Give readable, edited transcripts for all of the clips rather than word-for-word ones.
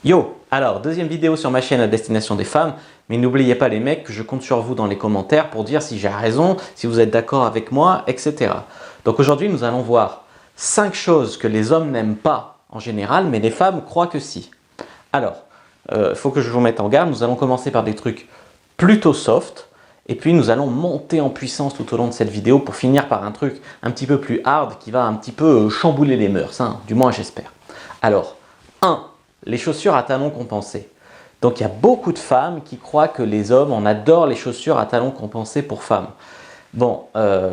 Yo! Alors, deuxième vidéo sur ma chaîne à destination des femmes, mais n'oubliez pas les mecs que je compte sur vous dans les commentaires pour dire si j'ai raison, si vous êtes d'accord avec moi, etc. Donc aujourd'hui, nous allons voir 5 choses que les hommes n'aiment pas en général, mais les femmes croient que si. Alors, il faut que je vous mette en garde, nous allons commencer par des trucs plutôt soft, et puis nous allons monter en puissance tout au long de cette vidéo pour finir par un truc un petit peu plus hard qui va un petit peu chambouler les mœurs, hein, du moins j'espère. Alors, 1. Les chaussures à talons compensés. Donc il y a beaucoup de femmes qui croient que les hommes, on adore les chaussures à talons compensés pour femmes. Bon,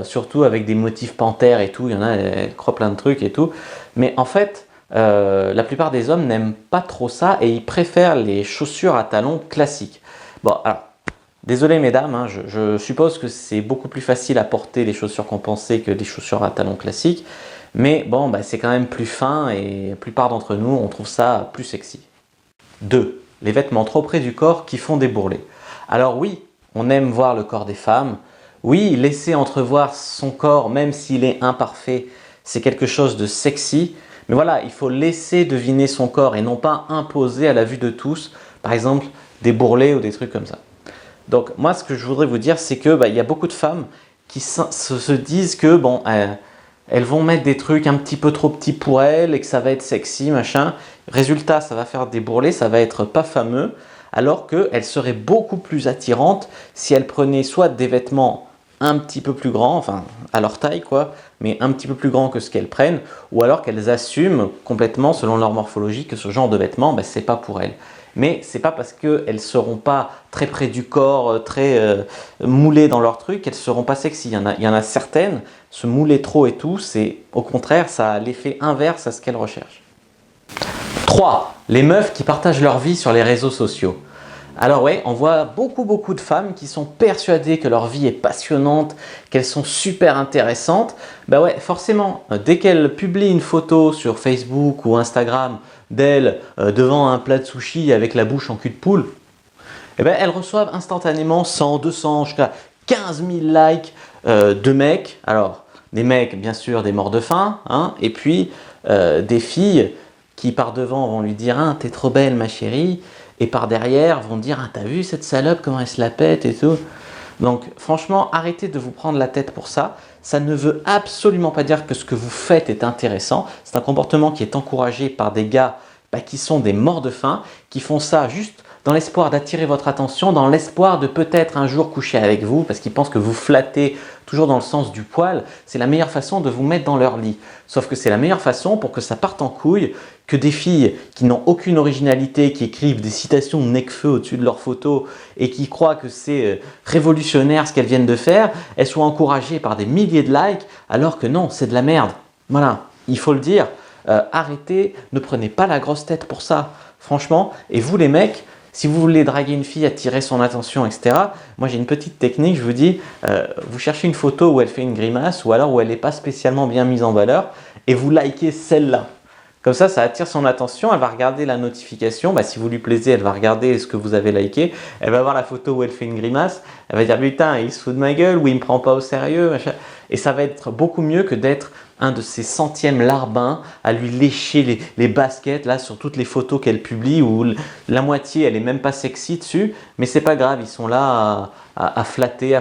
surtout avec des motifs panthères et tout, il y en a, elles croient plein de trucs et tout. Mais en fait, la plupart des hommes n'aiment pas trop ça et ils préfèrent les chaussures à talons classiques. Bon, alors, désolé mesdames, hein, je suppose que c'est beaucoup plus facile à porter les chaussures compensées que des chaussures à talons classiques. Mais bon, bah, c'est quand même plus fin et la plupart d'entre nous, on trouve ça plus sexy. 2. Les vêtements trop près du corps qui font des bourrelets. Alors oui, on aime voir le corps des femmes. Oui, laisser entrevoir son corps, même s'il est imparfait, c'est quelque chose de sexy. Mais voilà, il faut laisser deviner son corps et non pas imposer à la vue de tous, par exemple, des bourrelets ou des trucs comme ça. Donc moi, ce que je voudrais vous dire, c'est que y a beaucoup de femmes qui se disent que bon, elles vont mettre des trucs un petit peu trop petits pour elles et que ça va être sexy, machin. Résultat, ça va faire des bourrelets, ça va être pas fameux, alors qu'elles seraient beaucoup plus attirantes si elles prenaient soit des vêtements un petit peu plus grands, enfin à leur taille quoi, mais un petit peu plus grands que ce qu'elles prennent, ou alors qu'elles assument complètement selon leur morphologie que ce genre de vêtements, c'est pas pour elles. Mais c'est pas parce qu'elles ne seront pas très près du corps, très moulées dans leur truc, qu'elles ne seront pas sexy. Il y en a certaines, se mouler trop et tout, c'est au contraire, ça a l'effet inverse à ce qu'elles recherchent. 3. Les meufs qui partagent leur vie sur les réseaux sociaux. Alors ouais, on voit beaucoup de femmes qui sont persuadées que leur vie est passionnante, qu'elles sont super intéressantes. Bah ouais, forcément, dès qu'elles publient une photo sur Facebook ou Instagram d'elles devant un plat de sushi avec la bouche en cul de poule, eh ben, elles reçoivent instantanément 100, 200, jusqu'à 15 000 likes de mecs. Alors, des mecs, bien sûr, des morts de faim, hein, et puis des filles qui par devant vont lui dire « t'es trop belle ma chérie », et par derrière vont dire « t'as vu cette salope, comment elle se la pète et tout ». Donc franchement, arrêtez de vous prendre la tête pour ça. Ça ne veut absolument pas dire que ce que vous faites est intéressant. C'est un comportement qui est encouragé par des gars qui sont des morts de faim, qui font ça juste dans l'espoir d'attirer votre attention, dans l'espoir de peut-être un jour coucher avec vous, parce qu'ils pensent que vous flattez toujours dans le sens du poil. C'est la meilleure façon de vous mettre dans leur lit. Sauf que c'est la meilleure façon pour que ça parte en couille, que des filles qui n'ont aucune originalité, qui écrivent des citations de Necfeu au-dessus de leurs photos et qui croient que c'est révolutionnaire ce qu'elles viennent de faire, elles soient encouragées par des milliers de likes, alors que non, c'est de la merde. Voilà, il faut le dire. Arrêtez, ne prenez pas la grosse tête pour ça, franchement. Et vous les mecs, si vous voulez draguer une fille, attirer son attention, etc., moi j'ai une petite technique, je vous dis, vous cherchez une photo où elle fait une grimace ou alors où elle n'est pas spécialement bien mise en valeur et vous likez celle-là. Comme ça attire son attention, elle va regarder la notification, si vous lui plaisez, elle va regarder ce que vous avez liké, elle va voir la photo où elle fait une grimace, elle va dire putain, il se fout de ma gueule ou il me prend pas au sérieux, machin. Et ça va être beaucoup mieux que d'être un de ces centièmes larbins à lui lécher les baskets là sur toutes les photos qu'elle publie où la moitié elle est même pas sexy dessus, mais c'est pas grave, ils sont là à flatter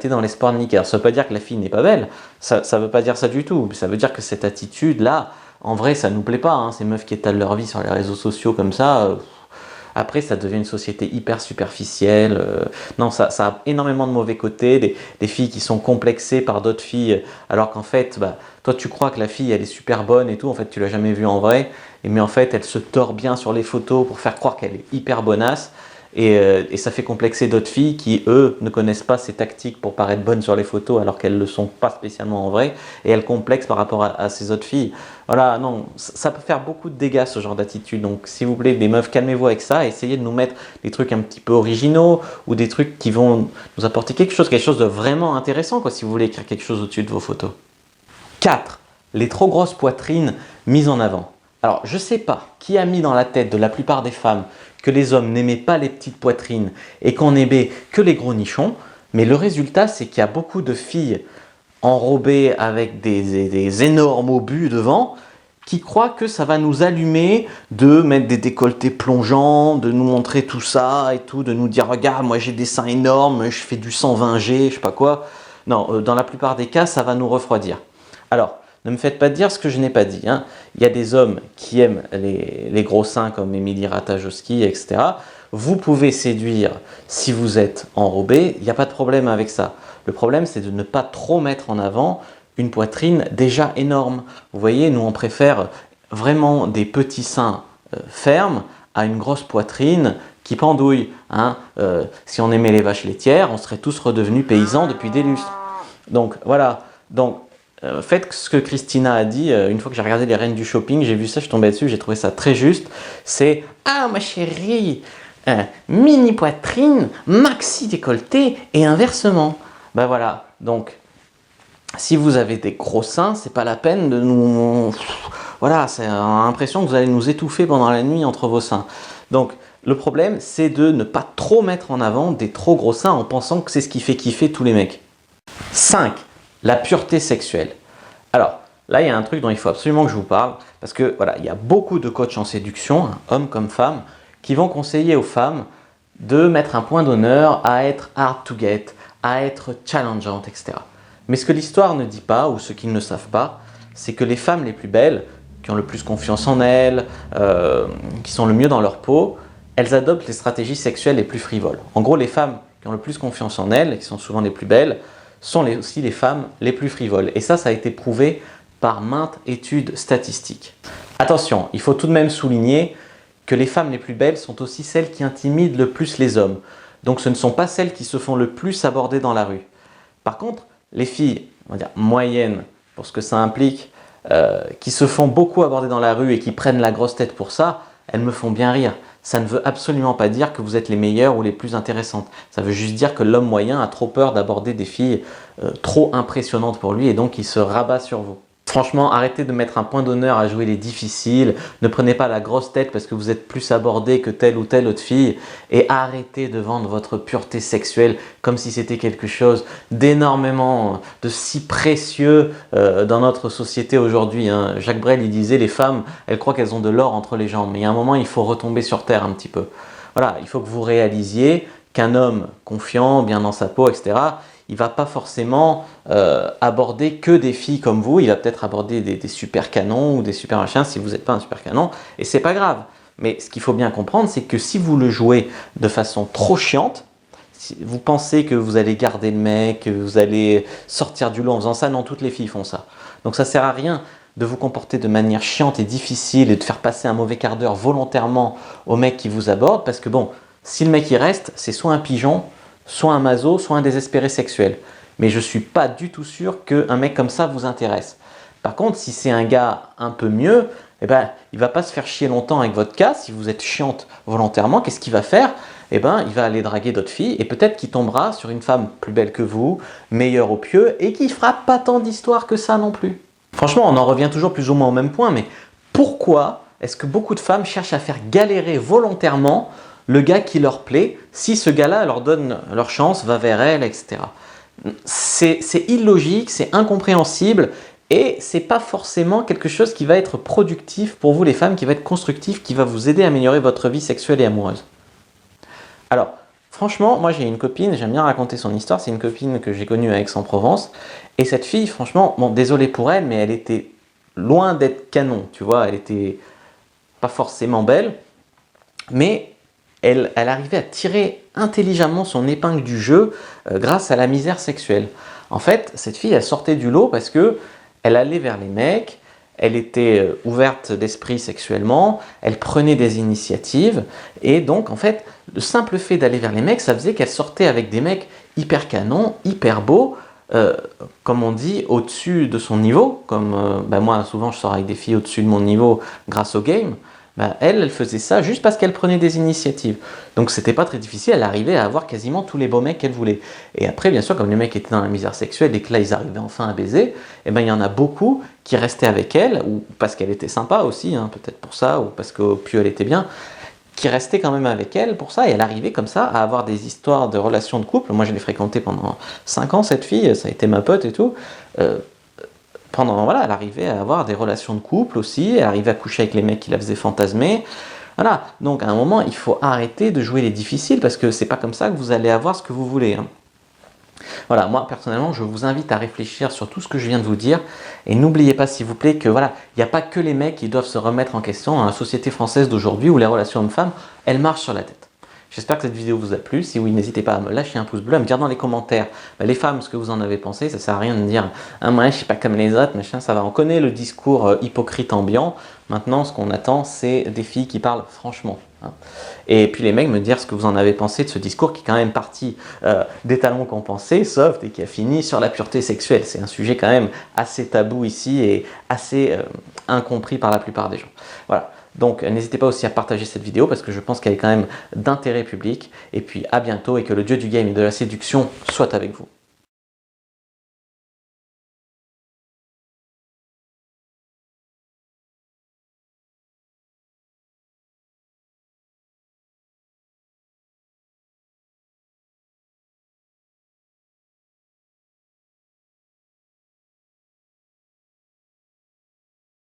dans l'espoir de niquer. Alors ça veut pas dire que la fille n'est pas belle, ça veut pas dire ça du tout, ça veut dire que cette attitude là, en vrai, ça nous plaît pas, hein, ces meufs qui étalent leur vie sur les réseaux sociaux comme ça. Après, ça devient une société hyper superficielle. Non, ça a énormément de mauvais côtés. Des filles qui sont complexées par d'autres filles, alors qu'en fait, toi, tu crois que la fille, elle est super bonne et tout. En fait, tu l'as jamais vue en vrai. Mais en fait, elle se tord bien sur les photos pour faire croire qu'elle est hyper bonasse. Et ça fait complexer d'autres filles qui, eux, ne connaissent pas ces tactiques pour paraître bonnes sur les photos alors qu'elles ne le sont pas spécialement en vrai. Et elles complexent par rapport à ces autres filles. Voilà, non, ça peut faire beaucoup de dégâts ce genre d'attitude. Donc s'il vous plaît, les meufs, calmez-vous avec ça. Essayez de nous mettre des trucs un petit peu originaux ou des trucs qui vont nous apporter quelque chose de vraiment intéressant quoi, si vous voulez écrire quelque chose au-dessus de vos photos. 4. Les trop grosses poitrines mises en avant. Alors, je ne sais pas qui a mis dans la tête de la plupart des femmes que les hommes n'aimaient pas les petites poitrines et qu'on aimait que les gros nichons, mais le résultat, c'est qu'il y a beaucoup de filles enrobées avec des énormes obus devant qui croient que ça va nous allumer de mettre des décolletés plongeants, de nous montrer tout ça et tout, de nous dire regarde, moi j'ai des seins énormes, je fais du 120G, je sais pas quoi. Non, dans la plupart des cas, ça va nous refroidir. Alors, ne me faites pas dire ce que je n'ai pas dit, hein. Il y a des hommes qui aiment les gros seins comme Émilie Ratajkowski, etc. Vous pouvez séduire si vous êtes enrobé, il n'y a pas de problème avec ça. Le problème, c'est de ne pas trop mettre en avant une poitrine déjà énorme. Vous voyez, nous on préfère vraiment des petits seins fermes à une grosse poitrine qui pendouille, hein. Si on aimait les vaches laitières, on serait tous redevenus paysans depuis des lustres. Donc voilà, donc faites ce que Christina a dit. Une fois que j'ai regardé les reines du shopping, j'ai vu ça, je suis tombé dessus, j'ai trouvé ça très juste. C'est « Ah ma chérie, mini poitrine, maxi décolleté et inversement ». Ben voilà, donc si vous avez des gros seins, c'est pas la peine de nous... Voilà, c'est l'impression que vous allez nous étouffer pendant la nuit entre vos seins. Donc le problème, c'est de ne pas trop mettre en avant des trop gros seins en pensant que c'est ce qui fait kiffer tous les mecs. 5. La pureté sexuelle. Alors, là, il y a un truc dont il faut absolument que je vous parle, parce que voilà, il y a beaucoup de coachs en séduction, hein, hommes comme femmes, qui vont conseiller aux femmes de mettre un point d'honneur à être hard to get, à être challengeante, etc. Mais ce que l'histoire ne dit pas, ou ce qu'ils ne savent pas, c'est que les femmes les plus belles, qui ont le plus confiance en elles, qui sont le mieux dans leur peau, elles adoptent les stratégies sexuelles les plus frivoles. En gros, les femmes qui ont le plus confiance en elles, et qui sont souvent les plus belles, sont aussi les femmes les plus frivoles. Et ça a été prouvé par maintes études statistiques. Attention, il faut tout de même souligner que les femmes les plus belles sont aussi celles qui intimident le plus les hommes. Donc ce ne sont pas celles qui se font le plus aborder dans la rue. Par contre, les filles, on va dire moyennes, pour ce que ça implique, qui se font beaucoup aborder dans la rue et qui prennent la grosse tête pour ça, elles me font bien rire. Ça ne veut absolument pas dire que vous êtes les meilleures ou les plus intéressantes. Ça veut juste dire que l'homme moyen a trop peur d'aborder des filles trop impressionnantes pour lui et donc il se rabat sur vous. Franchement, arrêtez de mettre un point d'honneur à jouer les difficiles, ne prenez pas la grosse tête parce que vous êtes plus abordé que telle ou telle autre fille et arrêtez de vendre votre pureté sexuelle comme si c'était quelque chose d'énormément, de si précieux dans notre société aujourd'hui, hein. Jacques Brel, il disait, les femmes, elles croient qu'elles ont de l'or entre les jambes, mais il y a un moment, il faut retomber sur terre un petit peu. Voilà, il faut que vous réalisiez qu'un homme confiant, bien dans sa peau, etc., il ne va pas forcément aborder que des filles comme vous, il va peut-être aborder des super canons ou des super machins si vous n'êtes pas un super canon, et c'est pas grave. Mais ce qu'il faut bien comprendre, c'est que si vous le jouez de façon trop chiante, si vous pensez que vous allez garder le mec, que vous allez sortir du lot en faisant ça, non, toutes les filles font ça. Donc ça ne sert à rien de vous comporter de manière chiante et difficile et de faire passer un mauvais quart d'heure volontairement au mec qui vous aborde, parce que bon, si le mec il reste, c'est soit un pigeon, soit un maso, soit un désespéré sexuel. Mais je ne suis pas du tout sûr qu'un mec comme ça vous intéresse. Par contre, si c'est un gars un peu mieux, eh ben, il ne va pas se faire chier longtemps avec votre cas. Si vous êtes chiante volontairement, qu'est-ce qu'il va faire? Eh ben, il va aller draguer d'autres filles et peut-être qu'il tombera sur une femme plus belle que vous, meilleure au pieu et qui ne fera pas tant d'histoires que ça non plus. Franchement, on en revient toujours plus ou moins au même point, mais pourquoi est-ce que beaucoup de femmes cherchent à faire galérer volontairement le gars qui leur plaît, si ce gars-là leur donne leur chance, va vers elle, etc. C'est illogique, c'est incompréhensible et c'est pas forcément quelque chose qui va être productif pour vous les femmes, qui va être constructif, qui va vous aider à améliorer votre vie sexuelle et amoureuse. Alors, franchement, moi j'ai une copine, j'aime bien raconter son histoire, c'est une copine que j'ai connue à Aix-en-Provence et cette fille, franchement, bon, désolé pour elle, mais elle était loin d'être canon, tu vois, elle était pas forcément belle, mais elle arrivait à tirer intelligemment son épingle du jeu grâce à la misère sexuelle. En fait, cette fille, elle sortait du lot parce que elle allait vers les mecs, elle était ouverte d'esprit sexuellement, elle prenait des initiatives, et donc en fait, le simple fait d'aller vers les mecs, ça faisait qu'elle sortait avec des mecs hyper canons, hyper beaux, comme on dit, au-dessus de son niveau, comme moi souvent je sors avec des filles au-dessus de mon niveau grâce au game. Elle faisait ça juste parce qu'elle prenait des initiatives. Donc c'était pas très difficile, elle arrivait à avoir quasiment tous les beaux mecs qu'elle voulait. Et après, bien sûr, comme les mecs étaient dans la misère sexuelle et que là ils arrivaient enfin à baiser, il y en a beaucoup qui restaient avec elle, ou parce qu'elle était sympa aussi, hein, peut-être pour ça, ou parce qu'au pieu elle était bien, qui restaient quand même avec elle pour ça, et elle arrivait comme ça à avoir des histoires de relations de couple. Moi je l'ai fréquentée pendant 5 ans, cette fille, ça a été ma pote et tout. Voilà, elle arrivait à avoir des relations de couple aussi, elle arrivait à coucher avec les mecs qui la faisaient fantasmer. Voilà, donc à un moment, il faut arrêter de jouer les difficiles parce que c'est pas comme ça que vous allez avoir ce que vous voulez. Hein. Voilà, moi personnellement, je vous invite à réfléchir sur tout ce que je viens de vous dire et n'oubliez pas s'il vous plaît que voilà, il n'y a pas que les mecs qui doivent se remettre en question dans la société française d'aujourd'hui où les relations hommes-femmes, elles marchent sur la tête. J'espère que cette vidéo vous a plu. Si oui, n'hésitez pas à me lâcher un pouce bleu, à me dire dans les commentaires, les femmes, ce que vous en avez pensé. Ça sert à rien de dire ah, moi, je suis pas comme les autres, machin, ça va. On connaît le discours hypocrite ambiant. Maintenant, ce qu'on attend, c'est des filles qui parlent franchement. Hein. Et puis les mecs me dire ce que vous en avez pensé de ce discours qui est quand même parti des talons qu'on pensait, soft, et qui a fini sur la pureté sexuelle. C'est un sujet quand même assez tabou ici et assez incompris par la plupart des gens. Voilà. Donc n'hésitez pas aussi à partager cette vidéo parce que je pense qu'elle est quand même d'intérêt public. Et puis à bientôt et que le dieu du game et de la séduction soit avec vous.